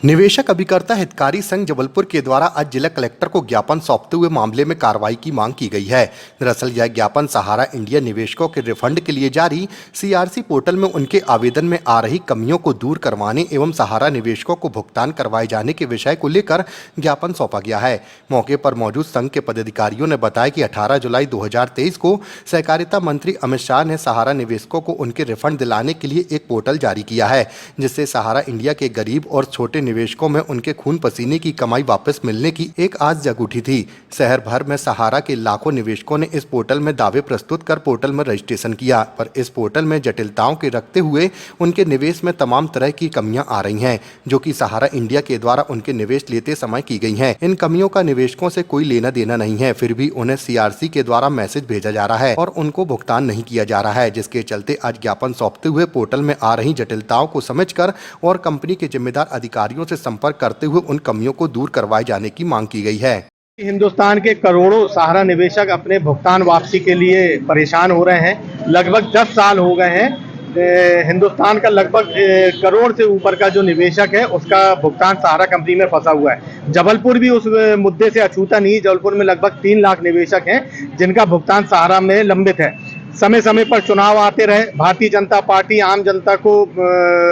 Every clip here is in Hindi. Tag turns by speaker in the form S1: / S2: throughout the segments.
S1: निवेशक अभिकर्ता हितकारी संघ जबलपुर के द्वारा आज जिला कलेक्टर को ज्ञापन सौंपते हुए मामले में कार्रवाई की मांग की गई है। दरअसल यह ज्ञापन सहारा इंडिया निवेशकों के रिफंड के लिए जारी सीआरसी पोर्टल में उनके आवेदन में आ रही कमियों को दूर करवाने एवं सहारा निवेशकों को भुगतान करवाए जाने के विषय को लेकर ज्ञापन सौंपा गया है। मौके पर मौजूद संघ के पदाधिकारियों ने बताया कि 18 जुलाई 2023 को सहकारिता मंत्री अमित शाह ने सहारा निवेशकों को उनके रिफंड दिलाने के लिए एक पोर्टल जारी किया है, जिससे सहारा इंडिया के गरीब और छोटे निवेशकों में उनके खून पसीने की कमाई वापस मिलने की एक आस जग उठी थी। शहर भर में सहारा के लाखों निवेशकों ने इस पोर्टल में दावे प्रस्तुत कर पोर्टल में रजिस्ट्रेशन किया, पर इस पोर्टल में जटिलताओं के रखते हुए उनके निवेश में तमाम तरह की कमियां आ रही हैं, जो कि सहारा इंडिया के द्वारा उनके निवेश लेते समय की गई हैं। इन कमियों का निवेशकों से कोई लेना देना नहीं है, फिर भी उन्हें सीआरसी के द्वारा मैसेज भेजा जा रहा है और उनको भुगतान नहीं किया जा रहा है, जिसके चलते आज ज्ञापन सौंपते हुए पोर्टल में आ रही जटिलताओं को समझकर और कंपनी के जिम्मेदार अधिकारियों से संपर्क करते हुए उन कमियों को दूर करवाए जाने की मांग की गई है।
S2: हिंदुस्तान के करोड़ों सहारा निवेशक अपने भुगतान वापसी के लिए परेशान हो रहे हैं। लगभग 10 साल हो गए हैं। हिंदुस्तान का लगभग करोड़ से ऊपर का जो निवेशक है उसका भुगतान सहारा कंपनी में फंसा हुआ है। जबलपुर भी उस मुद्दे से अछूता नहीं। जबलपुर में लगभग 3 लाख निवेशक हैं जिनका भुगतान सहारा में लंबित है। समय समय पर चुनाव आते रहे, भारतीय जनता पार्टी आम जनता को,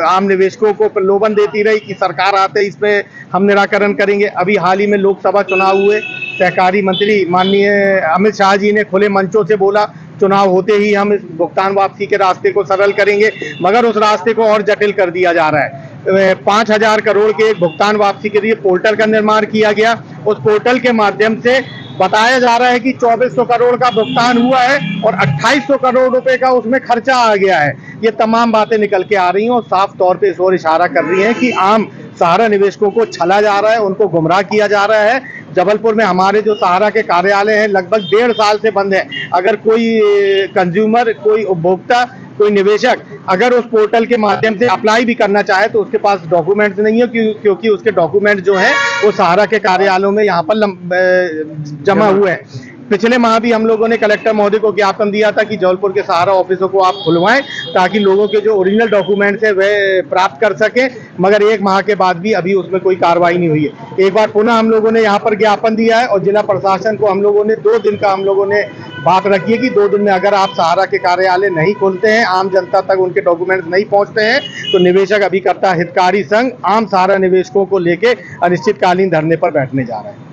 S2: आम निवेशकों को प्रलोभन देती रही कि सरकार आते इसमें हम निराकरण करेंगे। अभी हाल ही में लोकसभा चुनाव हुए, सहकारी मंत्री माननीय अमित शाह जी ने खुले मंचों से बोला चुनाव होते ही हम इस भुगतान वापसी के रास्ते को सरल करेंगे, मगर उस रास्ते को और जटिल कर दिया जा रहा है। 5,000 करोड़ के एक भुगतान वापसी के लिए पोर्टल का निर्माण किया गया। उस पोर्टल के माध्यम से बताया जा रहा है कि 2400 करोड़ का भुगतान हुआ है और 2800 करोड़ रुपए का उसमें खर्चा आ गया है। ये तमाम बातें निकल के आ रही हैं और साफ तौर पे इस ओर इशारा कर रही हैं कि आम सहारा निवेशकों को छला जा रहा है, उनको गुमराह किया जा रहा है। जबलपुर में हमारे जो सहारा के कार्यालय हैं लगभग 1.5 साल से बंद है। अगर कोई कंज्यूमर, कोई उपभोक्ता, कोई निवेशक अगर उस पोर्टल के माध्यम से अप्लाई भी करना चाहे तो उसके पास डॉक्यूमेंट्स नहीं है, क्योंकि उसके डॉक्यूमेंट जो है वो सहारा के कार्यालयों में यहाँ पर जमा हुए हैं। पिछले माह भी हम लोगों ने कलेक्टर महोदय को ज्ञापन दिया था कि जबलपुर के सहारा ऑफिसों को आप खुलवाएं ताकि लोगों के जो ओरिजिनल डॉक्यूमेंट्स है वे प्राप्त कर सकें, मगर 1 माह के बाद भी अभी उसमें कोई कार्रवाई नहीं हुई है। एक बार पुनः हम लोगों ने यहाँ पर ज्ञापन दिया है और जिला प्रशासन को हम लोगों ने 2 दिन का बात रखी है कि 2 दिन में अगर आप सहारा के कार्यालय नहीं खोलते हैं, आम जनता तक उनके डॉक्यूमेंट्स नहीं पहुंचते हैं, तो निवेशक अभिकर्ता हितकारी संघ आम सहारा निवेशकों को लेकर अनिश्चितकालीन धरने पर बैठने जा रहे हैं।